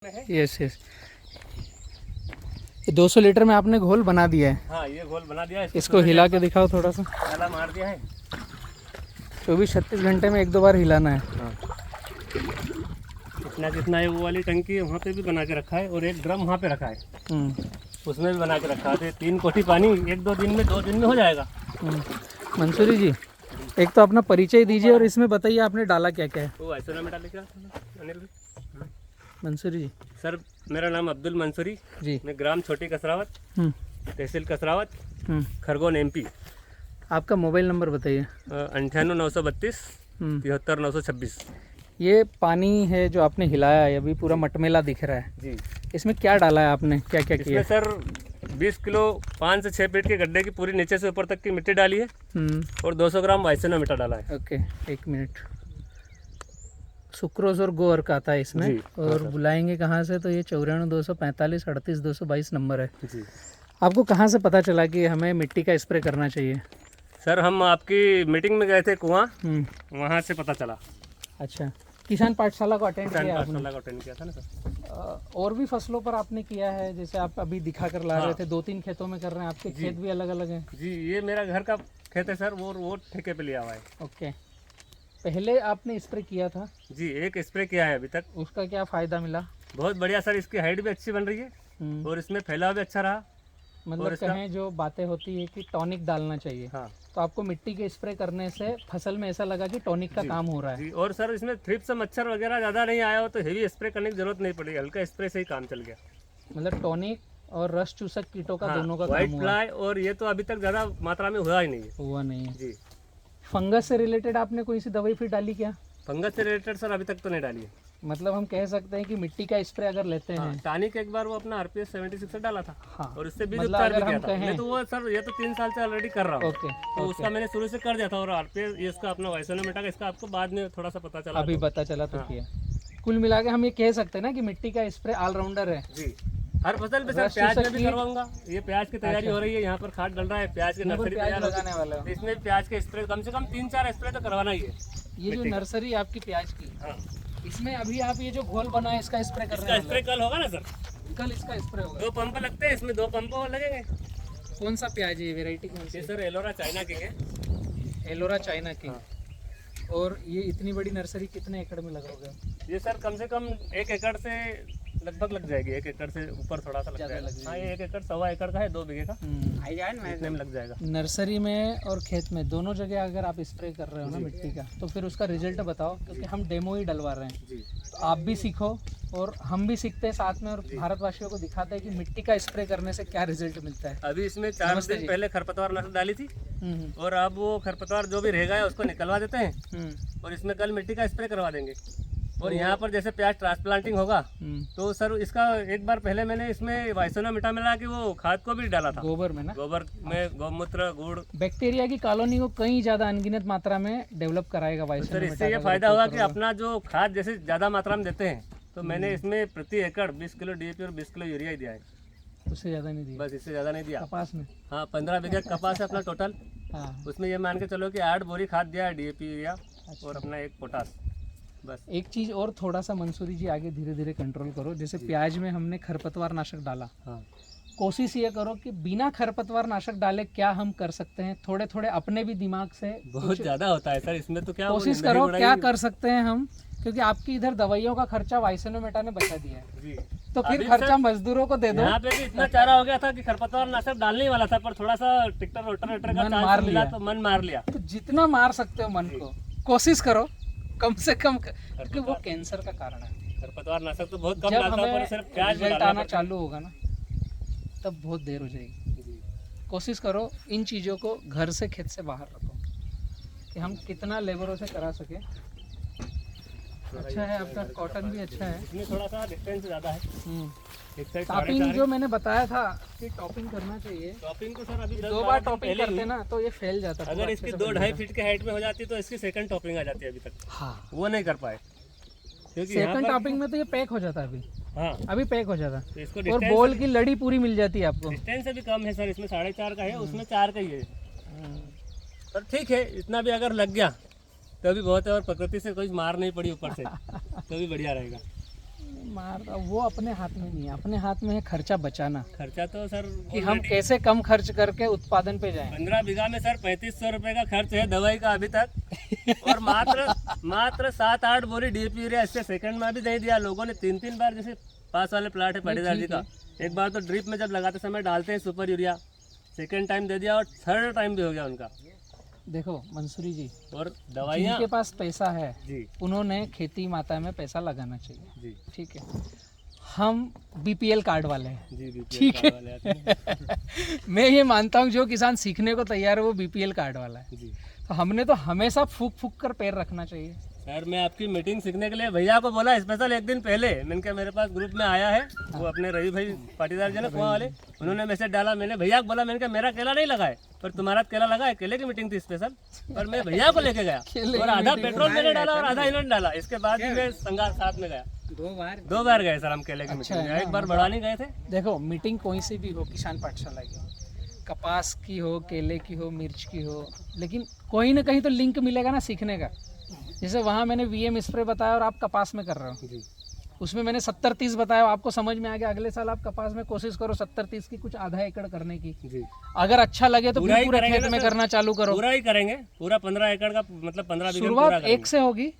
Yes yes. 200 litre में आपने घोल बना दिया है। हाँ, ये घोल बना दिया है। इसको हिला के दिखाओ थोड़ा सा। ताला मार दिया है। 24-36 घंटे में 1-2 बार हिलाना है। हाँ, इतना जितना है वो वाली टंकी वहाँ पे भी बना के रखा है और एक ड्रम वहाँ पे रखा है, उसमें भी बना के रखा है। 3 कोठी पानी 1-2 दिन में 2 दिन में हो जाएगा। मंसूरी जी, एक तो अपना परिचय दीजिए और इसमें बताइए आपने डाला क्या क्या है। वो ऐसा में डाले क्या अनिल भाई? मंसूरी जी। सर, मेरा नाम अब्दुल मंसूरी जी। मैं ग्राम छोटी कसरावत, तहसील कसरावत, खरगोन MP। आपका मोबाइल नंबर बताइए। 98 932 73 926। ये पानी है जो आपने हिलाया है, अभी पूरा मटमेला दिख रहा है जी। इसमें क्या डाला है आपने, क्या क्या किया? इसमें सर 20 किलो 5 से 6 फीट के गड्ढे की पूरी नीचे से ऊपर तक की मिट्टी डाली है और 200 ग्राम वाइसना मीठा डाला है। Okay, 1 minute. सुक्रोज और गोअर का आता है इसमें। जी, और बुलाएंगे कहाँ से? तो ये 94 245 38 222 नंबर है जी। आपको कहाँ से पता चला कि हमें मिट्टी का स्प्रे करना चाहिए? सर, हम आपकी मीटिंग में गए थे कुआं, वहाँ से पता चला। अच्छा, किसान पाठशाला को अटेंड किसान किया पाठशाला को अटेंड किया था ना सर। और भी फसलों पर आपने किया है, जैसे आप अभी दिखा कर ला रहे थे, 2-3 खेतों में कर रहे हैं, आपके खेत भी अलग अलग हैं? जी, ये मेरा घर का खेत है सर, वो ठेके पे लिया हुआ है। ओके, पहले आपने स्प्रे किया था? जी, एक स्प्रे किया है अभी तक। उसका क्या फ़ायदा मिला? बहुत बढ़िया सर, इसकी हाइट भी अच्छी बन रही है और इसमें फैलाव भी अच्छा रहा। मतलब कहें जो बातें होती है कि टॉनिक डालना चाहिए, हाँ, तो आपको मिट्टी के स्प्रे करने से फसल में ऐसा लगा कि टॉनिक का काम हो रहा है? जी। और सर, इसमें थ्रिप्स मच्छर वगैरह ज़्यादा नहीं आया हो तो हेवी स्प्रे करने की जरूरत नहीं पड़ी, हल्का स्प्रे से ही काम चल गया। मतलब टॉनिक और रस चूसक कीटों का दोनों का व्हाइट काम हुआ? फ्लाई और ये तो अभी तक ज़्यादा मात्रा में हुआ ही नहीं है। हुआ नहीं है जी। फंगस से रिलेटेड आपने कोई सी दवाई फिर डाली क्या? फंगस से रिलेटेड सर अभी तक तो नहीं डाली है। मतलब हम कह सकते हैं कि मिट्टी का स्प्रे अगर लेते हैं, टानिक एक बार वो अपना RPS 76 से डाला था। हाँ, और उससे बीज मतलब उपचार भी अगर किया हम था। कहें- नहीं तो वो सर, ये तो 3 साल से ऑलरेडी कर रहा हूँ। ओके, तो उसका मैंने शुरू से कर दिया था और RPS ये इसका अपना वाइसोनामेटा का इसका आपको बाद में थोड़ा सा पता चला। अभी पता चला तो किया। कुल मिला के हम ये कह सकते हैं ना कि मिट्टी का स्प्रे ऑलराउंडर है। जी, हर फसल पे सर, प्याज में भी करवाऊंगा। ये प्याज की तैयारी हो रही है, यहाँ पर खाद डल रहा है, प्याज की नर्सरी तैयार लगाने वाला है। इसमें प्याज के स्प्रे कम से कम 3-4 स्प्रे तो करवाना ही है। ये जो नर्सरी आपकी प्याज की, इसमें अभी आप ये जो घोल बना है इसका स्प्रे कर रहे हैं? स्प्रे कल होगा ना सर? कल इसका स्प्रे होगा। 2 पंप लगते हैं इसमें, 2 पंप और लगेंगे। कौन सा प्याज है, वेराइटी कौन सी? ये सर एलोरा चाइना किंग है। Ellora China king. और ये इतनी बड़ी नर्सरी कितने एकड़ में लगाओगे? ये सर कम से कम 1 एकड़ से लगभग लग जाएगी। 1 एकड़ से ऊपर थोड़ा सा लग जाएगा। हाँ, ये 1 एकड़ 1.25 एकड़ का है, 2 बीघे का इतने में लग जाएगा। नर्सरी में और खेत में दोनों जगह अगर आप स्प्रे कर रहे हो ना मिट्टी का, तो फिर उसका रिजल्ट बताओ, क्योंकि हम डेमो ही डलवा रहे हैं। जी। तो आप भी सीखो और हम भी सीखते हैं साथ में, और भारतवासियों को दिखाते हैं कि मिट्टी का स्प्रे करने से क्या रिजल्ट मिलता है। अभी इसमें 4 दिन पहले खरपतवार नाशक डाली थी और अब वो खरपतवार जो भी रह गया है उसको निकलवा देते हैं और इसमें कल मिट्टी का स्प्रे करवा देंगे। और यहाँ पर जैसे प्याज ट्रांसप्लांटिंग होगा तो सर इसका एक बार पहले मैंने इसमें वाइसोना मीठा मिला कि वो खाद को भी डाला था। गोबर में ना? गोबर में गौमूत्र, गुड़। बैक्टीरिया की कॉलोनी को कई ज्यादा अनगिनत मात्रा में डेवलप कराएगा वाइसोना सर, मीठा। इससे ये फायदा होगा कि अपना जो खाद जैसे ज्यादा मात्रा में देते हैं, तो मैंने इसमें प्रति एकड़ 20 किलो DAP और 20 किलो यूरिया ही दिया है। उससे ज्यादा नहीं दिया? बस, इससे ज्यादा नहीं दिया। कपास में? हाँ, 15 बीघे कपास है अपना टोटल। हाँ, उसमें ये मान के चलो कि 8 बोरी खाद दिया है, DAP यूरिया और अपना 1 पोटास। बस। एक चीज और थोड़ा सा मंसूरी जी आगे धीरे धीरे कंट्रोल करो। जैसे प्याज में हमने खरपतवार नाशक डाला, कोशिश ये करो कि बिना खरपतवार नाशक डाले क्या हम कर सकते हैं, थोड़े थोड़े अपने भी दिमाग से। बहुत ज्यादा होता है सर इसमें, तो क्या कोशिश करो क्या कर सकते हैं हम, क्योंकि आपकी इधर दवाइयों का खर्चा वाइसोनामेटा ने बचा दिया है। जी। तो फिर खर्चा मजदूरों को दे दो। यहाँ पे भी इतना चारा हो गया था कि खरपतवार नाशक डालने ही वाला था, पर थोड़ा सा ट्रैक्टर रोटावेटर का चांस मिला तो मन मार लिया। तो जितना मार सकते हो मन को कोशिश करो कम से कम, क्योंकि वो कैंसर का कारण है। खरपतवार नाशक तो बहुत कम जब डालता हूं, पर सिर्फ प्याज में रिजल्ट डालना आना चालू होगा ना, तब बहुत देर हो जाएगी। कोशिश करो इन चीज़ों को घर से, खेत से बाहर रखो, कि हम कितना लेबरों से करा सके। अच्छा है, आपका कॉटन भी अच्छा है। इसमें थोड़ा सा डिस्टेंस ज़्यादा है। एक साइड टॉपिंग जो मैंने बताया था कि टॉपिंग करना चाहिए, टॉपिंग को सर अभी 2 बार टॉपिंग करते ना तो ये फैल जाता है। अगर इसकी 2-2.5 फीट के हाइट में हो जाती तो इसकी सेकंड टॉपिंग आ जाती है अभी तक। हाँ, वो नहीं कर पाए क्योंकि सेकंड टॉपिंग में तो ये पैक हो जाता है अभी। हाँ, अभी पैक हो जाता तो इसको है और बॉल की लड़ी पूरी मिल जाती है आपको। डिस्टेंस से भी कम है सर, इसमें 4.5 का है, उसमें 4 का ही है। पर ठीक है, इतना भी अगर लग गया तो भी बहुत है, और प्रकृति से कोई मार नहीं पड़ी ऊपर से तो भी बढ़िया रहेगा। वो अपने हाथ में नहीं है, अपने हाथ में है खर्चा बचाना, खर्चा तो सर कि हम कैसे कम खर्च करके उत्पादन पे जाएं। 15 बीघा में सर 3500 रुपए का खर्च है दवाई का अभी तक, और मात्र 7-8 बोरी डीएपी यूरिया इससे सेकंड में भी नहीं दिया लोगों ने। 3-3 बार, जैसे पास वाले प्लाट है पाटीदार जी का, एक बार तो ड्रिप में जब लगाते समय डालते हैं सुपर यूरिया, सेकंड टाइम दे दिया और थर्ड टाइम भी हो गया उनका। देखो मंसूरी जी, और दवाइयाँ जिनके पास पैसा है जी, उन्होंने खेती माता में पैसा लगाना चाहिए जी, ठीक है। हम बीपीएल कार्ड वाले हैं जी, ठीक है। मैं ये मानता हूँ जो किसान सीखने को तैयार है वो बीपीएल कार्ड वाला है, जी। तो हमने तो हमेशा फूक फूक कर पैर रखना चाहिए। सर मैं आपकी मीटिंग सीखने के लिए भैया को बोला स्पेशल एक दिन पहले, मैंने कहा मेरे पास ग्रुप में आया है वो अपने रवि भाई पाटीदार जी ना कुआं वाले, उन्होंने मैसेज डाला, मैंने भैया को बोला, मैंने कहा मेरा केला नहीं लगा है पर तुम्हारा केला लगा है। केले की मीटिंग थी स्पेशल, पर मैं भैया को लेके गया और आधा पेट्रोल मैंने डाला और आधा इन्होंने डाला। इसके बाद भी मैं संगार साथ में गया, 2 बार गए सर हम केले की मीटिंग में, एक बार बढ़ाने गए थे। देखो मीटिंग कोई सी भी हो, किसान पाठशाला की, कपास की हो, केले की हो, मिर्च की हो, लेकिन कोई ना कहीं तो लिंक मिलेगा ना सीखने का। जैसे वहाँ मैंने वीएम स्प्रे बताया और आप कपास में कर रहे हो, जी, उसमें मैंने 70-30 बताया, आपको समझ में आ गया। अगले साल आप कपास में कोशिश करो 70-30 की, कुछ आधा एकड़ करने की। जी, अगर अच्छा लगे तो पूरा ही पूरे करेंगे खेत ना में सर? करना चालू करो। पूरा ही करेंगे, पूरा 15 एकड़ का, मतलब 15 बीघा शुरुआत पूरा एक से होगी,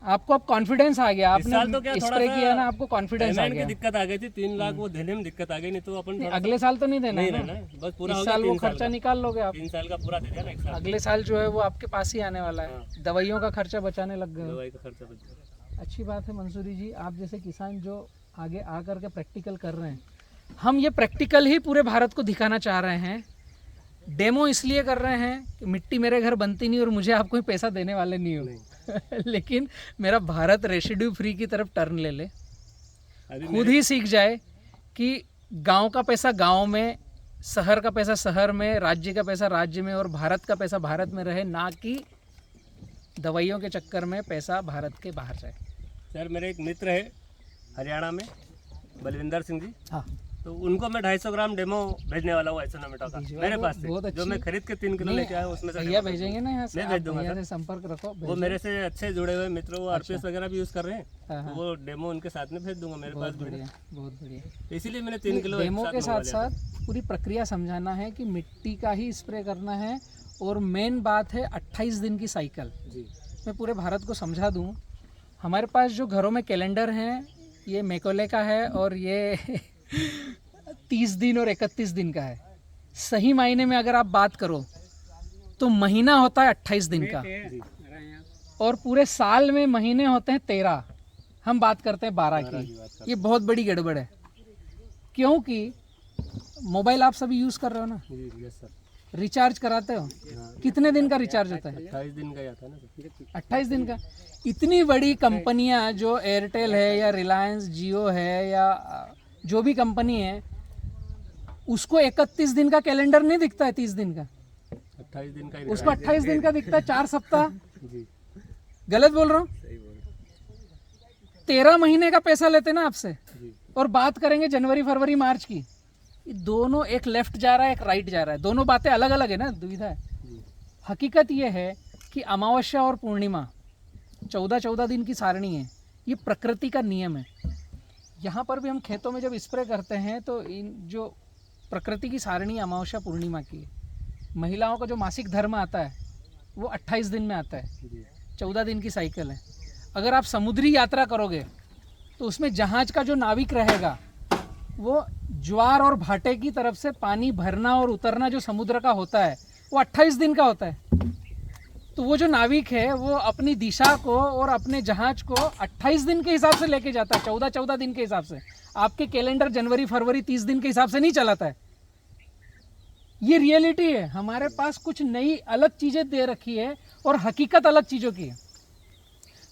आपको अब कॉन्फिडेंस आ गया, इस साल तो क्या आपने थोड़ा स्प्रे सा किया ना, आपको कॉन्फिडेंस आ पेमेंट की गया। दिक्कत आ गई थी, 3 लाख वो देने में दिक्कत आ गई, नहीं तो अपन थोड़ा अगले साल तो नहीं देना नहीं है रहना ना, है, बस पूरा हो इस गया साल वो 3 साल खर्चा का। निकाल लोगे आप। 3 साल का पूरा दे दिया ना एक साल, अगले साल जो है वो आपके पास ही आने वाला है, हाँ। दवाइयों का खर्चा बचाने लग गए हो। दवाई का खर्चा बच गया। अच्छी बात है मंसूरी जी, आप जैसे किसान जो आगे आ करके प्रैक्टिकल कर रहे हैं, हम ये प्रैक्टिकल ही पूरे भारत को दिखाना चाह रहे हैं। डेमो इसलिए कर रहे हैं कि मिट्टी मेरे घर बनती नहीं और मुझे आप कोई पैसा देने वाले नहीं हो लेकिन मेरा भारत रेसिड्यू फ्री की तरफ टर्न ले ले, अभी खुद ही सीख जाए कि गांव का पैसा गांव में, शहर का पैसा शहर में, राज्य का पैसा राज्य में और भारत का पैसा भारत में रहे, ना कि दवाइयों के चक्कर में पैसा भारत के बाहर जाए। सर मेरे एक मित्र है हरियाणा में, बलविंदर सिंह जी, हाँ, तो उनको मैं 250 ग्राम डेमो भेजने वाला हूँ आइसोनोमेटा का, मेरे पास बहुत से, जो अच्छी- मैं खरीद के 3 किलो लेके आया हूँ उसमें से भैया demo भेजेंगे ना यहाँ से, मैं आप भेज दूंगा भैया सर। से संपर्क रखो, वो मेरे से अच्छे जुड़े हुए मित्र, वो आरपीएस वगैरह भी यूज़ कर रहे हैं, हाँ, तो वो डेमो उनके साथ में भेज दूंगा, मेरे पास भी है। बढ़िया, बहुत बढ़िया। इसीलिए मैंने 3 किलो एक डेमो साथ के साथ मंगवा लिया था। साथ पूरी प्रक्रिया समझाना है कि मिट्टी का ही स्प्रे करना है, और मेन बात है 28 दिन की साइकिल। जी, मैं पूरे भारत को समझा दूं, हमारे पास जो घरों में कैलेंडर हैं, ये मैकोले का है और ये 30 दिन और 31 दिन का है। सही मायने में अगर आप बात करो तो महीना होता है 28 दिन का, जी, और पूरे साल में महीने होते हैं 13, हम बात करते हैं 12 की। ये बहुत बड़ी गड़बड़ है, क्योंकि मोबाइल आप सभी यूज़ कर रहे हो ना, जी, यस सर, रिचार्ज कराते हो, कितने दिन का रिचार्ज होता है? 28 दिन का ही आता है ना सर। 28 दिन का। इतनी बड़ी कंपनियां जो एयरटेल है या रिलायंस जियो है या जो भी कंपनी है, उसको 31 दिन का कैलेंडर नहीं दिखता है, 30 दिन का, 28 दिन का ही उसको 28 दिन का दिखता है, 4 सप्ताह। जी, गलत बोल रहा हूँ? सही बोल रहे 13 महीने का पैसा लेते ना आपसे, जी, और बात करेंगे जनवरी फरवरी मार्च की, ये दोनों, एक लेफ्ट जा रहा है एक राइट जा रहा है, दोनों बातें अलग अलग है ना, दुविधा है। जी, हकीकत ये है कि अमावस्या और पूर्णिमा 14-14 दिन की सारणी है, ये प्रकृति का नियम है। यहाँ पर भी हम खेतों में जब स्प्रे करते हैं तो इन जो प्रकृति की सारणी अमावस्या पूर्णिमा की है, महिलाओं का जो मासिक धर्म आता है वो 28 दिन में आता है, जी, 14 दिन की साइकिल है। अगर आप समुद्री यात्रा करोगे तो उसमें जहाज का जो नाविक रहेगा वो ज्वार और भाटे की तरफ से पानी भरना और उतरना जो समुद्र का होता है वो 28 दिन का होता है। तो वो जो नाविक है वो अपनी दिशा को और अपने जहाज को 28 दिन के हिसाब से लेके जाता है, 14-14 दिन के हिसाब से। आपके कैलेंडर जनवरी फरवरी 30 दिन के हिसाब से नहीं चलाता है। ये रियलिटी है, हमारे पास कुछ नई अलग चीज़ें दे रखी है और हकीकत अलग चीज़ों की है।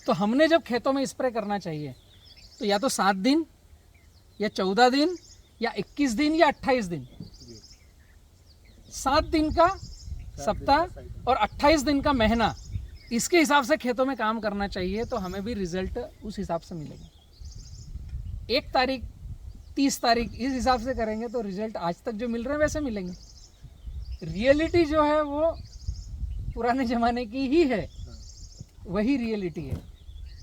तो हमने जब खेतों में स्प्रे करना चाहिए तो या तो 7 दिन या 14 दिन या 21 दिन या 28 दिन, 7 दिन का सप्ताह और 28 दिन का महीना, इसके हिसाब से खेतों में काम करना चाहिए, तो हमें भी रिजल्ट उस हिसाब से मिलेगा। 1 तारीख 30 तारीख इस हिसाब से करेंगे तो रिजल्ट आज तक जो मिल रहे हैं वैसे मिलेंगे। रियलिटी जो है वो पुराने ज़माने की ही है, वही रियलिटी है।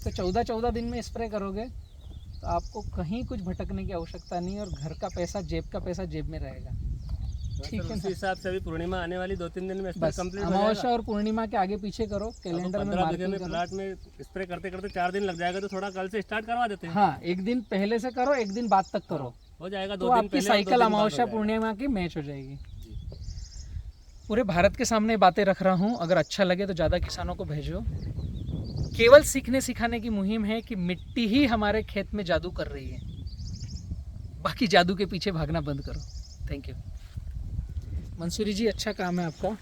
तो 14-14 दिन में स्प्रे करोगे तो आपको कहीं कुछ भटकने की आवश्यकता नहीं है और घर का पैसा जेब में रहेगा। ठीक है, उसी हिसाब से अभी पूर्णिमा आने वाली 2-3 दिन में बस कंप्लीट हो अमावस्या और पूर्णिमा के आगे पीछे करो, कैलेंडर में 15 बीघे मार्किंग में करो। प्लाट में स्प्रे करते करते 4 दिन लग जाएगा, तो थोड़ा कल से स्टार्ट करवा देते हैं। हाँ, एक दिन पहले से करो, एक दिन बाद तक करो, हो जाएगा। तो 2 दिन आपकी पहले और 2 साइकिल दिन बाद हो अमावस्या जाएगा। पूर्णिमा की मैच हो जाएगी। पूरे भारत के सामने बातें रख रहा हूँ, अगर अच्छा लगे तो ज़्यादा किसानों को भेजो। केवल सीखने सिखाने की मुहिम है कि मिट्टी ही हमारे खेत में जादू कर रही है, बाकी जादू के पीछे भागना बंद करो। थैंक यू मंसूरी जी, अच्छा काम है आपका।